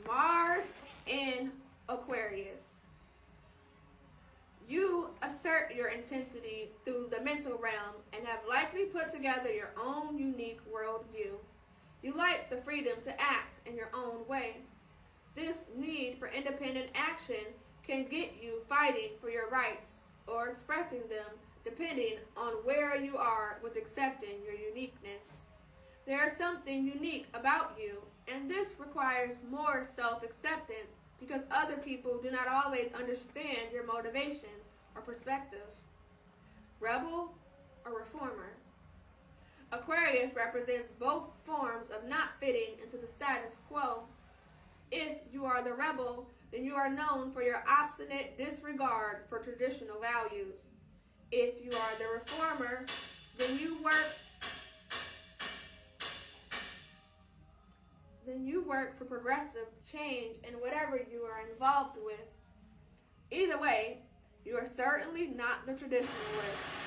Mars in Aquarius. You assert your intensity through the mental realm and have likely put together your own unique worldview. You like the freedom to act in your own way. This need for independent action can get you fighting for your rights or expressing them depending on where you are with accepting your uniqueness. There is something unique about you, and this requires more self-acceptance because other people do not always understand your motivations or perspective. Rebel or reformer? Aquarius represents both forms of not fitting into the status quo. If you are the rebel, then you are known for your obstinate disregard for traditional values. If you are the reformer, then you work for progressive change in whatever you are involved with. Either way, you are certainly not the traditionalist.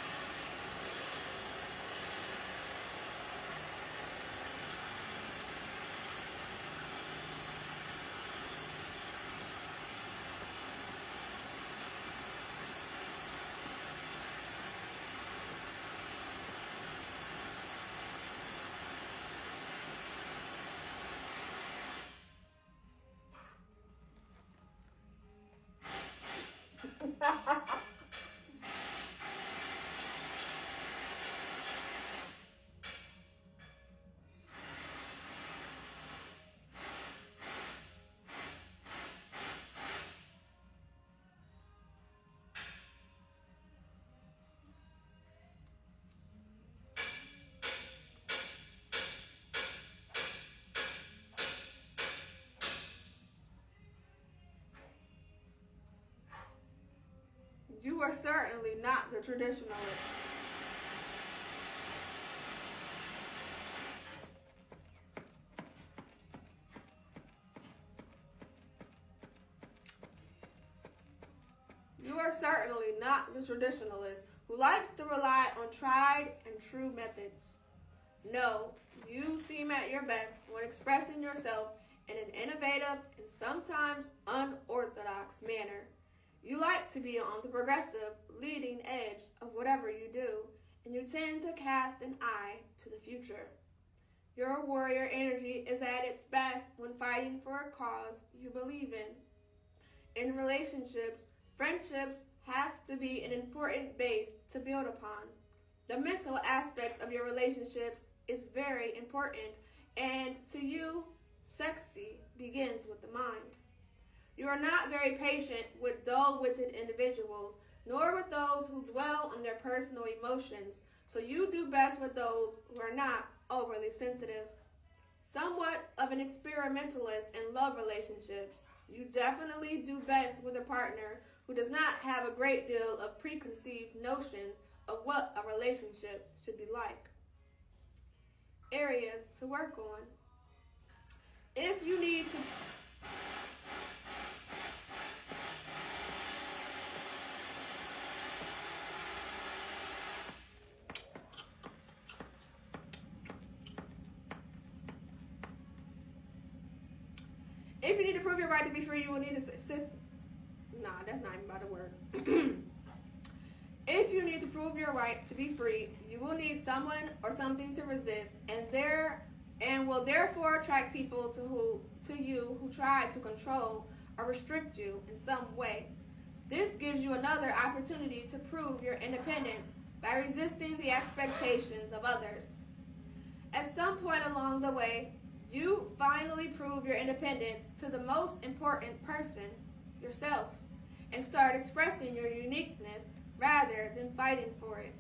You are certainly not the traditionalist. You are certainly not the traditionalist who likes to rely on tried and true methods. No, you seem at your best when expressing yourself in an innovative and sometimes unorthodox manner. You like to be on the progressive, leading edge of whatever you do, and you tend to cast an eye to the future. Your warrior energy is at its best when fighting for a cause you believe in. In relationships, friendships has to be an important base to build upon. The mental aspects of your relationships is very important, and to you, sexy begins with the mind. You are not very patient with dull-witted individuals, nor with those who dwell on their personal emotions, so you do best with those who are not overly sensitive. Somewhat of an experimentalist in love relationships, you definitely do best with a partner who does not have a great deal of preconceived notions of what a relationship should be like. Areas to work on. If you need to If you need to prove your right to be free, you will need to assist. Nah, that's not even about to work. If you need to prove your right to be free, you will need someone or something to resist, and will therefore attract people to you who try to control or restrict you in some way. This gives you another opportunity to prove your independence by resisting the expectations of others. At some point along the way, you finally prove your independence to the most important person, yourself, and start expressing your uniqueness rather than fighting for it.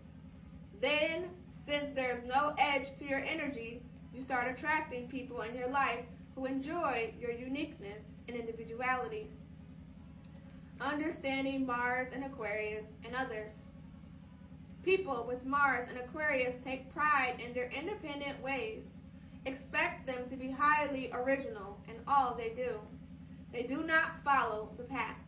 Then, since there's no edge to your energy, you start attracting people in your life who enjoy your uniqueness and individuality. Understanding Mars and Aquarius and others. People with Mars and Aquarius take pride in their independent ways. Expect them to be highly original in all they do. They do not follow the pack.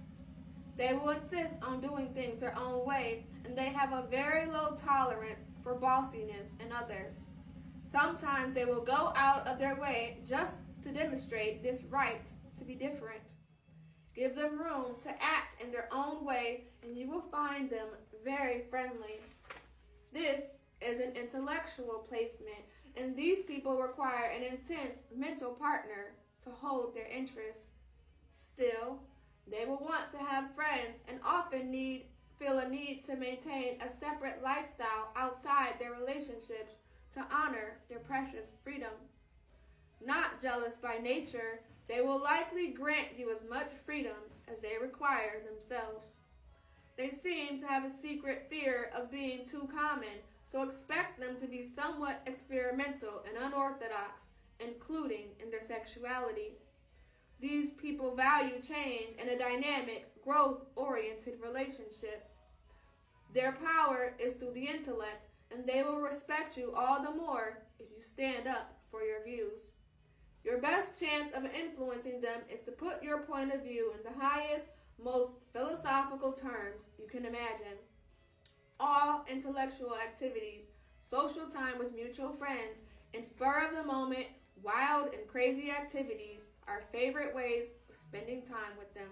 They will insist on doing things their own way, and they have a very low tolerance for bossiness in others. Sometimes they will go out of their way just to demonstrate this right to to be different. Give them room to act in their own way, and you will find them very friendly. This is an intellectual placement, and these people require an intense mental partner to hold their interests. Still, they will want to have friends and often feel a need to maintain a separate lifestyle outside their relationships to honor their precious freedom. Not jealous by nature, they will likely grant you as much freedom as they require themselves. They seem to have a secret fear of being too common, so expect them to be somewhat experimental and unorthodox, including in their sexuality. These people value change and a dynamic, growth-oriented relationship. Their power is through the intellect, and they will respect you all the more if you stand up for your views. Your best chance of influencing them is to put your point of view in the highest, most philosophical terms you can imagine. All intellectual activities, social time with mutual friends, and spur-of-the-moment, wild and crazy activities are favorite ways of spending time with them.